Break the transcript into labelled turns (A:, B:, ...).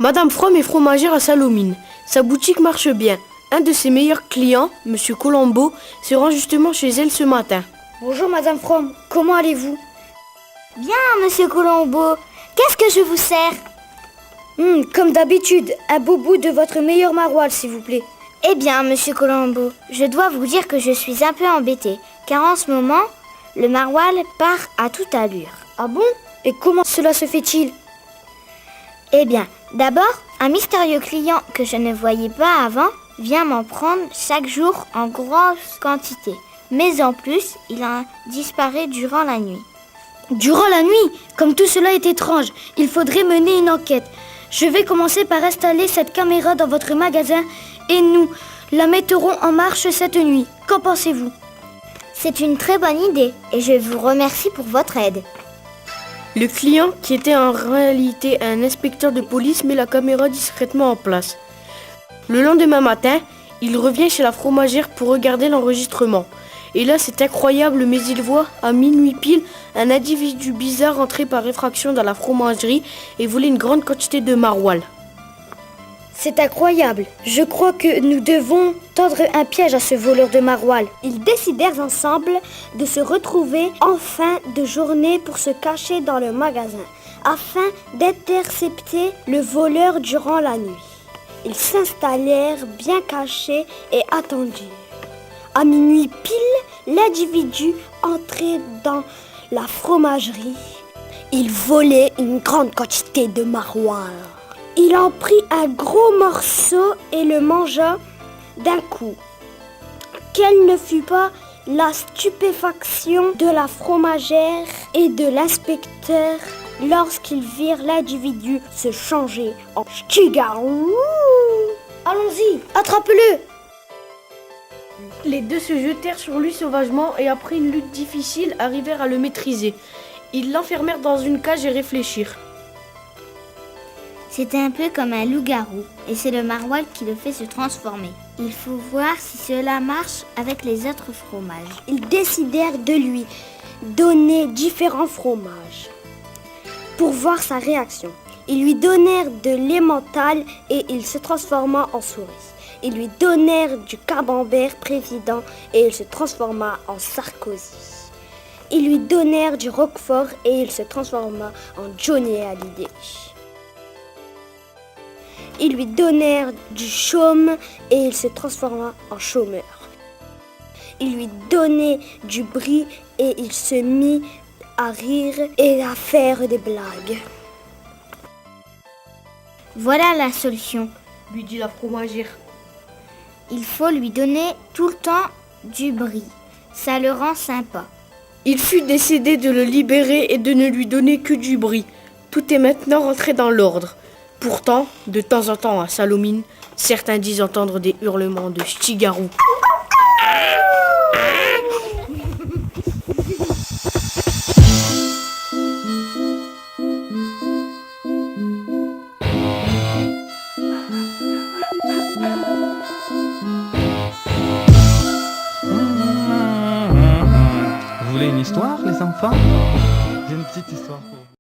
A: Madame Fromm est fromagère à Salomine. Sa boutique marche bien. Un de ses meilleurs clients, Monsieur Colombo, se rend justement chez elle ce matin.
B: Bonjour Madame Fromm, comment allez-vous?
C: Bien, Monsieur Colombo. Qu'est-ce que je vous sers?
B: Comme d'habitude, un beau bout de votre meilleur maroilles, s'il vous plaît.
C: Eh bien, Monsieur Colombo, je dois vous dire que je suis un peu embêtée, car en ce moment, le maroilles part à toute allure.
B: Ah bon? Et comment cela se fait-il?
C: Eh bien, d'abord, un mystérieux client que je ne voyais pas avant vient m'en prendre chaque jour en grosse quantité. Mais en plus, il en disparaît durant la nuit.
B: Durant la nuit? Comme tout cela est étrange, il faudrait mener une enquête. Je vais commencer par installer cette caméra dans votre magasin et nous la mettrons en marche cette nuit. Qu'en pensez-vous?
C: C'est une très bonne idée et je vous remercie pour votre aide.
A: Le client, qui était en réalité un inspecteur de police, met la caméra discrètement en place. Le lendemain matin, il revient chez la fromagère pour regarder l'enregistrement. Et là, c'est incroyable, mais il voit, à minuit pile, un individu bizarre entrer par effraction dans la fromagerie et voler une grande quantité de maroilles.
B: C'est incroyable. Je crois que nous devons tendre un piège à ce voleur de maroilles. Ils décidèrent ensemble de se retrouver en fin de journée pour se cacher dans le magasin, afin d'intercepter le voleur durant la nuit. Ils s'installèrent bien cachés et attendirent. À minuit pile, l'individu entrait dans la fromagerie. Il volait une grande quantité de maroilles. Il en prit un gros morceau et le mangea d'un coup. Quelle ne fut pas la stupéfaction de la fromagère et de l'inspecteur lorsqu'ils virent l'individu se changer en stigarou. Allons-y, attrape-le!
A: Les deux se jetèrent sur lui sauvagement et après une lutte difficile, arrivèrent à le maîtriser. Ils l'enfermèrent dans une cage et réfléchirent.
C: C'est un peu comme un loup-garou et c'est le maroilles qui le fait se transformer. Il faut voir si cela marche avec les autres fromages.
B: Ils décidèrent de lui donner différents fromages pour voir sa réaction. Ils lui donnèrent de l'emmental et il se transforma en souris. Ils lui donnèrent du camembert président et il se transforma en Sarkozy. Ils lui donnèrent du roquefort et il se transforma en Johnny Hallyday. Ils lui donnèrent du chaume et il se transforma en chômeur. Ils lui donnaient du brie et il se mit à rire et à faire des blagues.
C: Voilà la solution.
A: Lui dit la fromagère.
C: Il faut lui donner tout le temps du brie. Ça le rend sympa.
A: Il fut décidé de le libérer et de ne lui donner que du brie. Tout est maintenant rentré dans l'ordre. Pourtant, de temps en temps à Salomine, certains disent entendre des hurlements de stigarou.
D: Vous voulez une histoire, les enfants? J'ai une petite histoire.